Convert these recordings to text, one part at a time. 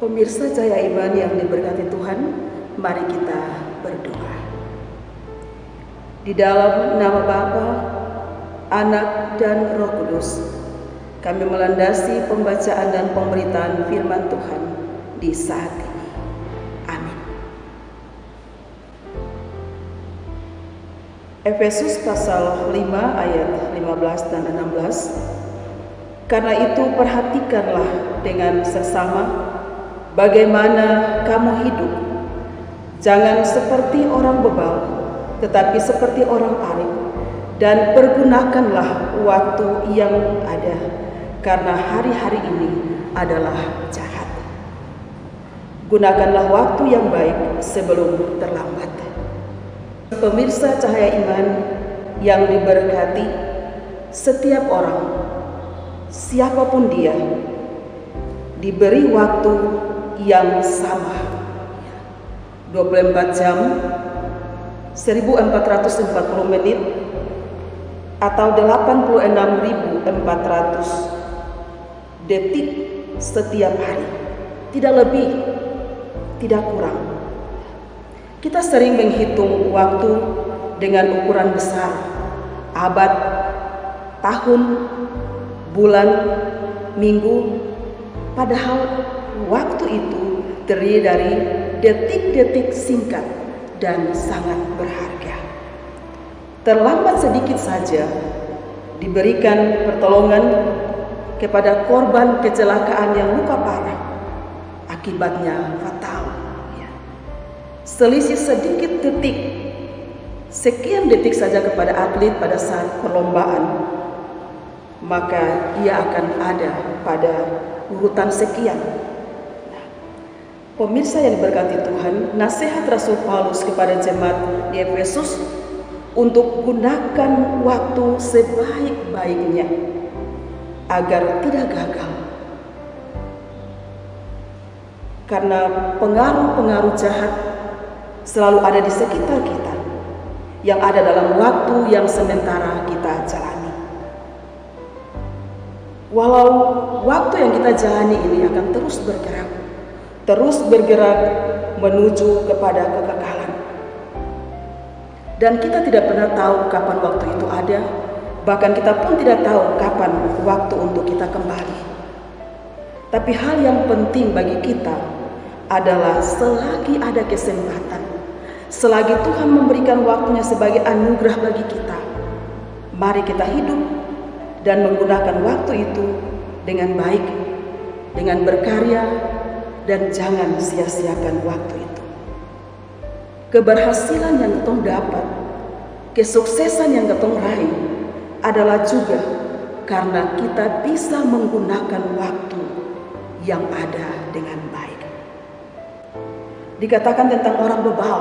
Pemirsa Cahaya Iman yang diberkati Tuhan, mari kita berdoa. Di dalam nama Bapa, Anak, dan Roh Kudus, kami melandasi pembacaan dan pemberitaan firman Tuhan di saat ini. Amin. Efesus pasal 5 ayat 15 dan 16. Karena itu perhatikanlah dengan seksama bagaimana kamu hidup. Jangan seperti orang bebal, tetapi seperti orang arif. Dan pergunakanlah waktu yang ada, karena hari-hari ini adalah jahat. Gunakanlah waktu yang baik sebelum terlambat. Pemirsa Cahaya Iman yang diberkati, setiap orang, siapapun dia, diberi waktu yang sama, 24 jam, 1440 menit, atau 86.400 detik setiap hari. Tidak lebih, tidak kurang. Kita sering menghitung waktu dengan ukuran besar, abad, tahun, bulan, minggu, padahal waktu itu terdiri dari detik-detik singkat dan sangat berharga. Terlambat sedikit saja diberikan pertolongan kepada korban kecelakaan yang luka parah, akibatnya fatal. Selisih sedikit detik, sekian detik saja kepada atlet pada saat perlombaan, maka ia akan ada pada urutan sekian. Pemirsa yang diberkati Tuhan, nasihat Rasul Paulus kepada jemaat di Efesus untuk gunakan waktu sebaik-baiknya agar tidak gagal. Karena pengaruh-pengaruh jahat selalu ada di sekitar kita, yang ada dalam waktu yang sementara kita jalani. Walau waktu yang kita jalani ini akan terus bergerak menuju kepada kekekalan. Dan kita tidak pernah tahu kapan waktu itu ada, bahkan kita pun tidak tahu kapan waktu untuk kita kembali. Tapi hal yang penting bagi kita adalah selagi ada kesempatan, selagi Tuhan memberikan waktunya sebagai anugerah bagi kita, mari kita hidup dan menggunakan waktu itu dengan baik, dengan berkarya, dan jangan sia-siakan waktu itu. Keberhasilan yang ketong dapat, kesuksesan yang ketong raih adalah juga karena kita bisa menggunakan waktu yang ada dengan baik. Dikatakan tentang orang bebal.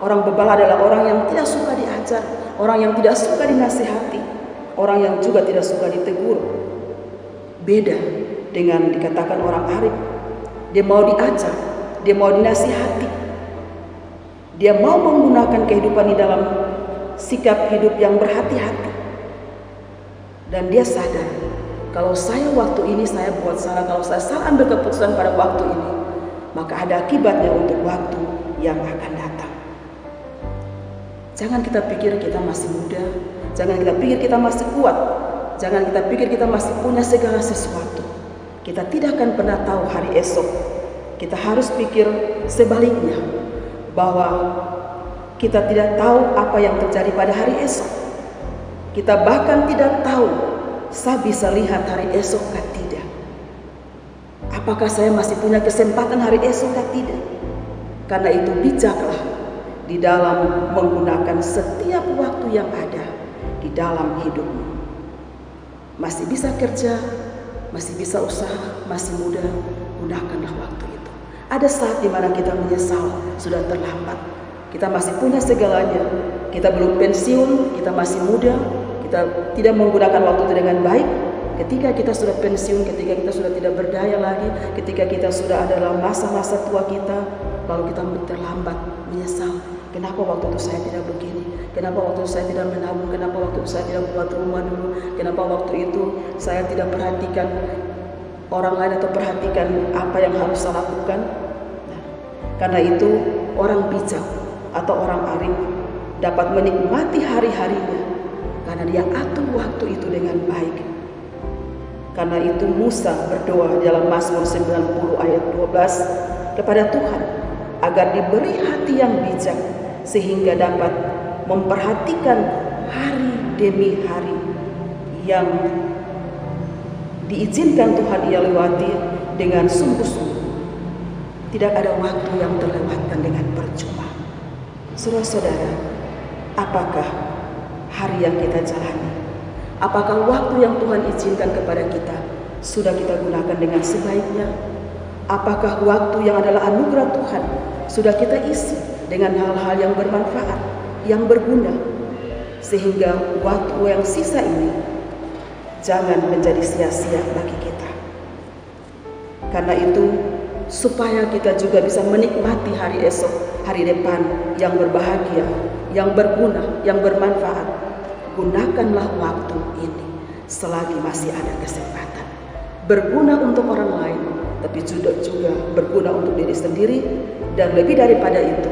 Orang bebal adalah orang yang tidak suka diajar, orang yang tidak suka dinasihati, orang yang juga tidak suka ditegur. Beda dengan dikatakan orang arif. Dia mau diajar, dia mau dinasihati, dia mau menggunakan kehidupan di dalam sikap hidup yang berhati-hati. Dan dia sadar, kalau saya waktu ini saya buat salah, kalau saya salah ambil keputusan pada waktu ini, maka ada akibatnya untuk waktu yang akan datang. Jangan kita pikir kita masih muda, jangan kita pikir kita masih kuat, jangan kita pikir kita masih punya segala sesuatu. Kita tidak akan pernah tahu hari esok. Kita harus pikir sebaliknya, bahwa kita tidak tahu apa yang terjadi pada hari esok. Kita bahkan tidak tahu saya bisa lihat hari esok atau tidak. Apakah saya masih punya kesempatan hari esok atau tidak? Karena itu bijaklah di dalam menggunakan setiap waktu yang ada di dalam hidupmu. Masih bisa kerja, masih bisa usaha, masih muda, gunakanlah waktu itu. Ada saat di mana kita menyesal, sudah terlambat. Kita masih punya segalanya. Kita belum pensiun, kita masih muda, kita tidak menggunakan waktu itu dengan baik. Ketika kita sudah pensiun, ketika kita sudah tidak berdaya lagi, ketika kita sudah ada dalam masa-masa tua kita, lalu kita terlambat, menyesal. Kenapa waktu itu saya tidak begini? Kenapa waktu itu saya tidak menabung? Kenapa waktu itu saya tidak buat rumah dulu? Kenapa waktu itu saya tidak perhatikan orang lain atau perhatikan apa yang harus saya lakukan. Nah, karena itu orang bijak atau orang arif dapat menikmati hari-harinya karena dia atur waktu itu dengan baik. Karena itu Musa berdoa dalam Mazmur 90 ayat 12 kepada Tuhan agar diberi hati yang bijak sehingga dapat memperhatikan hari demi hari yang diizinkan Tuhan ia lewati dengan sungguh-sungguh. Tidak ada waktu yang terlewatkan dengan percuma. Saudara-saudara, apakah hari yang kita jalani? Apakah waktu yang Tuhan izinkan kepada kita sudah kita gunakan dengan sebaiknya? Apakah waktu yang adalah anugerah Tuhan sudah kita isi dengan hal-hal yang bermanfaat, yang berguna, sehingga waktu yang sisa ini jangan menjadi sia-sia bagi kita. Karena itu, supaya kita juga bisa menikmati hari esok, hari depan yang berbahagia, yang berguna, yang bermanfaat, gunakanlah waktu ini selagi masih ada kesempatan. Berguna untuk orang lain, tapi juga berguna untuk diri sendiri, dan lebih daripada itu,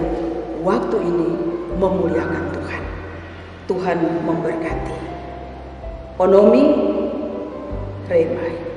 waktu ini memuliakan Tuhan. Tuhan memberkati. Onomi Remai.